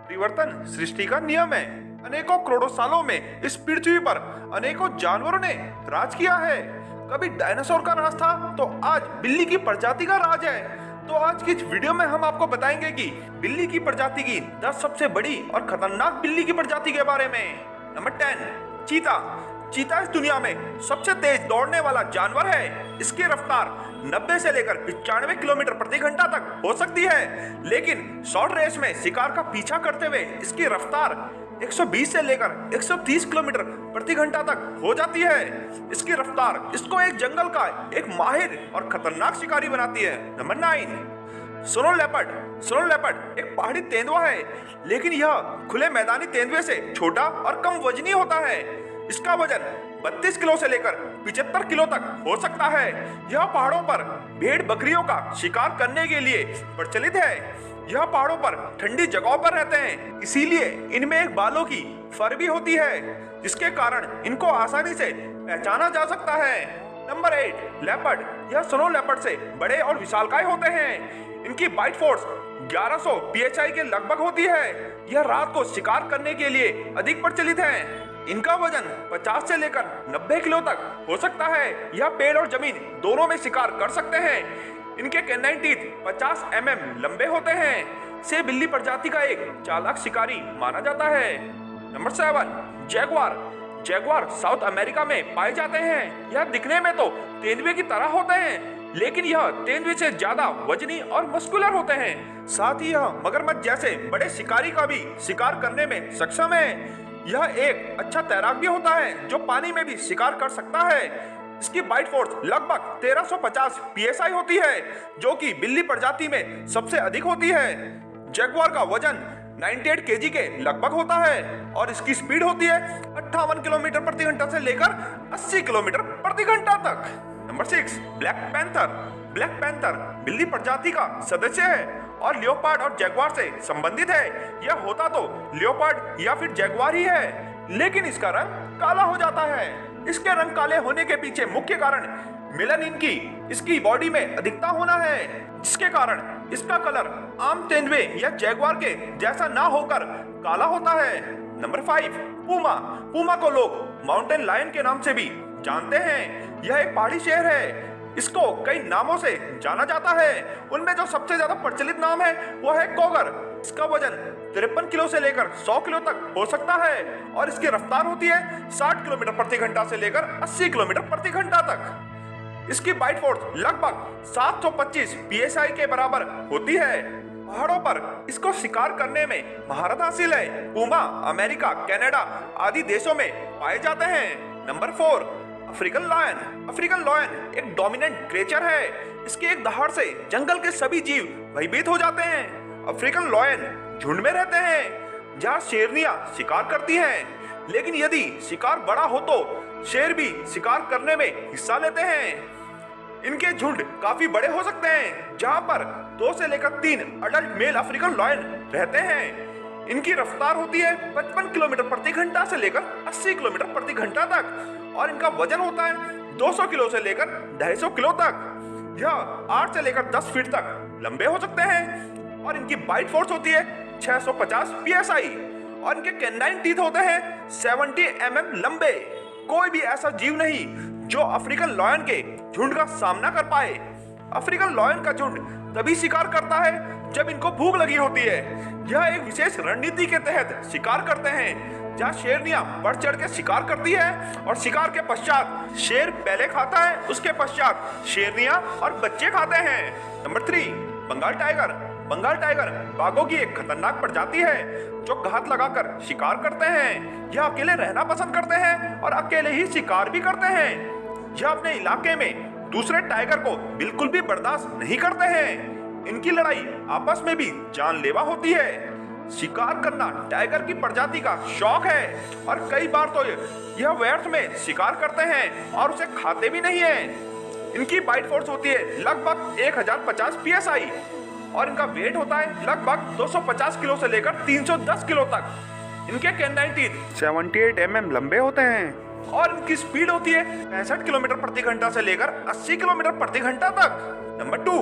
परिवर्तन सृष्टि का नियम है। अनेकों करोड़ों सालों में इस पृथ्वी पर अनेकों जानवरों ने राज किया है। कभी डायनासोर का राज था तो आज बिल्ली की प्रजाति का राज है। तो आज की इस वीडियो में हम आपको बताएंगे कि बिल्ली की प्रजाति की 10 सबसे बड़ी और खतरनाक बिल्ली की प्रजाति के बारे में। नंबर 10, चीता। चीता इस दुनिया में सबसे तेज दौड़ने वाला जानवर है। इसकी रफ्तार 90 से लेकर 95 किलोमीटर प्रति घंटा तक हो सकती है, लेकिन शॉर्ट रेस में शिकार का पीछा करते हुए इसकी रफ्तार 120 से लेकर 130 किलोमीटर प्रति घंटा तक हो जाती है। इसकी रफ्तार इसको एक जंगल का एक माहिर और खतरनाक शिकारी बनाती है। Number 9, snow leopard. Snow leopard एक पहाड़ी तेंदुआ है, लेकिन यह खुले मैदानी तेंदुए से छोटा और कम वजनी होता है। इसका वजन 32 किलो से लेकर 75 किलो तक हो सकता है। यह पहाड़ों पर भेड़ बकरियों का शिकार करने के लिए प्रचलित है। यह पहाड़ों पर ठंडी जगहों पर रहते हैं, इसीलिए इनमें एक बालों की फर भी होती है, जिसके कारण इनको आसानी से पहचाना जा सकता है। Number 8, leopard. यह स्नो लेपर्ड से बड़े और विशालकाय होते हैं। इनकी बाइट फोर्स 1100 psi के लगभग होती है। यह रात को शिकार करने के लिए अधिक प्रचलित है। इनका वजन 50 से लेकर 90 किलो तक हो सकता है। यह पेड़ और जमीन दोनों में शिकार कर सकते हैं। इनके कैनाइन टीथ 50 लंबे होते हैं। से बिल्ली प्रजाति का एक चालाक शिकारी माना जाता है। Number 7, Jaguar. Jaguar south America में पाए जाते हैं। यह दिखने में तो तेंदुए की तरह होते हैं, लेकिन यह तेंदुए से ज्यादा वजनी और मस्कुलर होते हैं। साथ ही यह मगरमच्छ जैसे बड़े शिकारी का भी शिकार करने में सक्षम है। यह एक अच्छा तैराक भी होता है, जो पानी में भी शिकार कर सकता है। इसकी बाइट फोर्स लगभग 1350 psi होती है, जो कि बिल्ली प्रजाति में सबसे अधिक होती है। जैगुआर का वजन 98 kg के लगभग होता है और इसकी स्पीड होती है 58 किलोमीटर प्रति घंटा से लेकर 80 किलोमीटर प्रति घंटा तक। Number 6, black panther. Black panther बिल्ली प्रजाति का सदस्य है और लियोपार्ड और जैगुआर से संबंधित है। यह होता तो लियोपार्ड या फिर जैगुआर ही है, लेकिन इसका रंग काला हो जाता है। इसके रंग काले होने के पीछे मुख्य कारण मेलानिन की इसकी बॉडी में अधिकता होना है, जिसके कारण इसका कलर आम तेंदुए या जैगुआर के जैसा ना होकर काला होता है। Number 5, Puma. पूमा को लोग माउंटेन लायन के नाम से भी जानते हैं। यह एक पहाड़ी शेर है। इसको कई नामों से जाना जाता है। उनमें जो सबसे ज्यादा प्रचलित नाम है वो है कोगर। इसका वजन 53 किलो से लेकर 100 किलो तक हो सकता है और इसकी रफ्तार होती है 60 किलोमीटर प्रति घंटा से लेकर 80 किलोमीटर प्रति घंटा तक। इसकी बाइट फोर्स लगभग 725 psi के बराबर होती है। पहाड़ों पर इसको शिकार करने में महारत हासिल है। पूमा अमेरिका, कनाडा आदि देशों में पाए जाते हैं। Number 4, African lion. African lion एक डोमिनेंट क्रिएचर है। इसके एक दहाड़ से जंगल के सभी जीव भयभीत हो जाते हैं। अफ्रीकन लॉयन झुंड में रहते हैं, जहाँ शेरनियां शिकार करती हैं, लेकिन यदि शिकार बड़ा हो तो शेर भी शिकार करने में हिस्सा लेते हैं। इनके झुंड काफी बड़े हो सकते हैं, जहाँ पर 2 से लेकर 3 अडल्ट मेल अफ्रीकन लॉयन रहते हैं। इनकी रफ्तार होती है 55 किलोमीटर प्रति घंटा से लेकर 80 किलोमीटर प्रति घंटा तक और इनका वजन होता है 200 किलो से लेकर 250 किलो तक। यह 8 से लेकर 10 फीट तक लंबे हो सकते हैं और इनकी बाइट फोर्स होती है 650 psi और इनके कैनाइन टीथ होते हैं 70 लंबे। कोई भी ऐसा जीव नहीं जो अफ्रीकन लॉयन के झुंड का सामना कर पाए। अफ्रीकन लॉयन का झुंड तभी शिकार करता है जब इनको भूख लगी होती है। यह एक विशेष रणनीति के तहत शिकार करते हैं, जहाँ शेरनियां बढ़ चढ़ के शिकार करती है और शिकार के पश्चात शेर पहले खाता है, उसके पश्चात शेरनियां और बच्चे खाते हैं। Number 3, Bengal tiger. Bengal tiger बाघों की एक खतरनाक प्रजाति है, जो घात लगाकर शिकार करते हैं। यह अकेले रहना पसंद करते हैं और अकेले ही शिकार भी करते हैं। यह अपने इलाके में दूसरे टाइगर को बिल्कुल भी बर्दाश्त नहीं करते हैं। इनकी लड़ाई आपस में भी जानलेवा होती है। शिकार करना टाइगर की प्रजाति का शौक है और कई बार तो यह व्यर्थ में शिकार करते हैं और उसे खाते भी नहीं हैं। इनकी बाइट फोर्स होती है लगभग 1050 psi और इनका वेट होता है लगभग 250 किलो से लेकर 310 किलो तक। इनके कैनाइन टीथ 78 लंबे होते हैं और इनकी स्पीड होती है 65 किलोमीटर प्रति घंटा से लेकर 80 किलोमीटर प्रति घंटा तक। Number 2,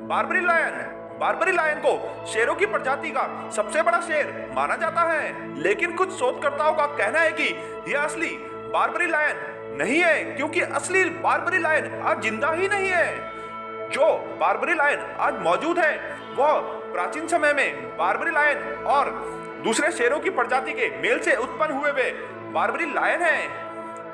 Barbary lion. Barbary lion को शेरों की प्रजाति का सबसे बड़ा शेर माना जाता है, लेकिन कुछ शोधकर्ताओं का कहना है कि यह असली बारबरी लायन नहीं है, क्योंकि असली बारबरी लायन आज जिंदा ही नहीं है। जो बारबरी लायन आज मौजूद है वह प्राचीन समय में बारबरी लायन और दूसरे शेरों की प्रजाति के मेल से उत्पन्न हुए वे बारबरी लायन हैं।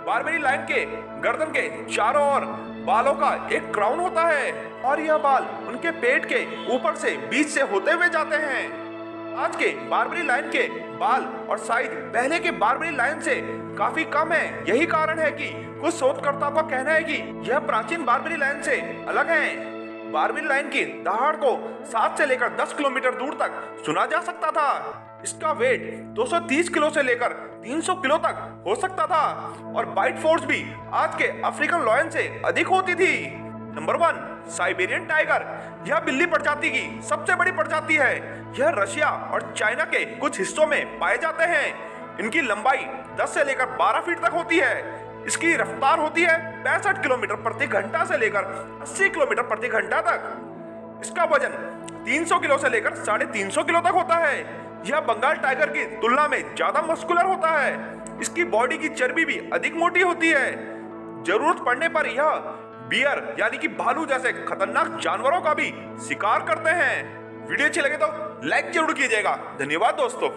बारबरी लायन के गर्दन के चारों ओर बालों का एक क्राउन होता है और यह बाल उनके पेट के ऊपर से बीच से होते हुए जाते हैं। आज के बारबरी लायन के बाल और साइज पहले के बारबरी लायन से काफी कम है। यही कारण है कि कुछ शोधकर्ताओं का कहना है कि यह प्राचीन बारबरी लायन से अलग है। बारबरी लायन की दहाड़ को 7 से लेकर 10 किलोमीटर दूर तक सुना जा सकता था। इसका वेट 230 किलो से लेकर 300 किलो तक हो सकता था और बाइट फोर्स भी आज के अफ्रीकन लायन से अधिक होती थी। Number 1, Siberian tiger. यह बिल्ली प्रजाति की सबसे बड़ी प्रजाति है। यह रशिया और चाइना के कुछ हिस्सों में पाए जाते हैं। इनकी लंबाई 10 से लेकर 12 फीट तक होती है। इसकी रफ्तार होती है 65 किलोमीटर प्रति घंटा से लेकर 80 किलोमीटर प्रति घंटा तक। इसका वजन 300 किलो से लेकर 350 किलो तक होता है। यह बंगाल टाइगर की तुलना में ज्यादा मस्कुलर होता है। इसकी बॉडी की चर्बी भी अधिक मोटी होती है। जरूरत पड़ने पर यह बियर यानी कि भालू जैसे खतरनाक जानवरों का भी शिकार करते हैं। वीडियो अच्छी लगे तो लाइक जरूर कीजिएगा। धन्यवाद दोस्तों।